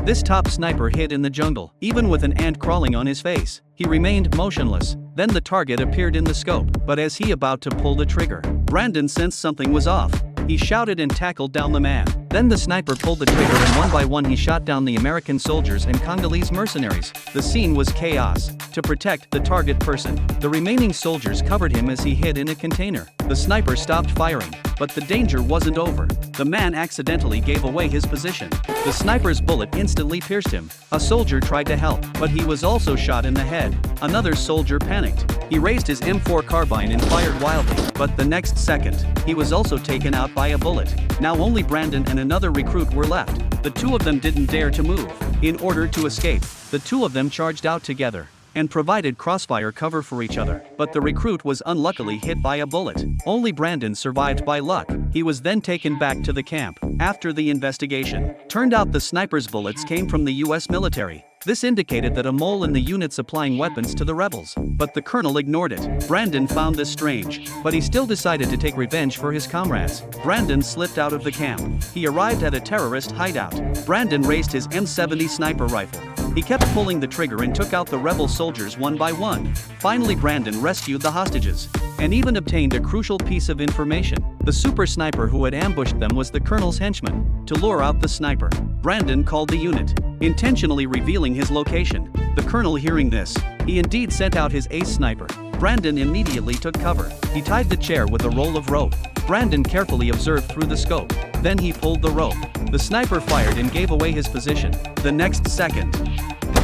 This top sniper hid in the jungle, even with an ant crawling on his face. He remained motionless. Then the target appeared in the scope, but as he about to pull the trigger, Brandon sensed something was off. He shouted and tackled down the man. Then the sniper pulled the trigger and one by one he shot down the American soldiers and Congolese mercenaries. The scene was chaos. To protect the target person, the remaining soldiers covered him as he hid in a container. The sniper stopped firing, but the danger wasn't over. The man accidentally gave away his position. The sniper's bullet instantly pierced him. A soldier tried to help, but he was also shot in the head. Another soldier panicked. He raised his M4 carbine and fired wildly, but the next second, he was also taken out by a bullet. Now only Brandon and another recruit were left. The two of them didn't dare to move. In order to escape, the two of them charged out together and provided crossfire cover for each other, but the recruit was unluckily hit by a bullet. Only Brandon survived by luck. He was then taken back to the camp. After the investigation, turned out the sniper's bullets came from the US military. This indicated that a mole in the unit supplying weapons to the rebels, but the colonel ignored it. Brandon found this strange, but he still decided to take revenge for his comrades. Brandon slipped out of the camp. He arrived at a terrorist hideout. Brandon raised his M70 sniper rifle. He kept pulling the trigger and took out the rebel soldiers one by one. Finally, Brandon rescued the hostages and even obtained a crucial piece of information. The super sniper who had ambushed them was the colonel's henchman. To lure out the sniper, Brandon called the unit, intentionally revealing his location. The colonel, hearing this, he indeed sent out his ace sniper. Brandon immediately took cover. He tied the chair with a roll of rope. Brandon carefully observed through the scope. Then he pulled the rope. The sniper fired and gave away his position. The next second,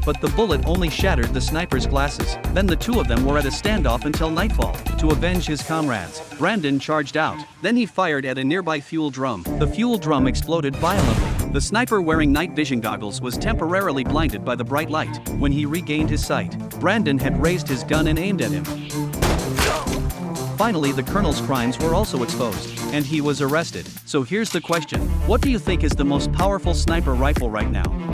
but the bullet only shattered the sniper's glasses. Then the two of them were at a standoff until nightfall. To avenge his comrades, Brandon charged out. Then he fired at a nearby fuel drum. The fuel drum exploded violently. The sniper, wearing night vision goggles, was temporarily blinded by the bright light. When he regained his sight, Brandon had raised his gun and aimed at him. Finally, the colonel's crimes were also exposed, and he was arrested. So here's the question: what do you think is the most powerful sniper rifle right now?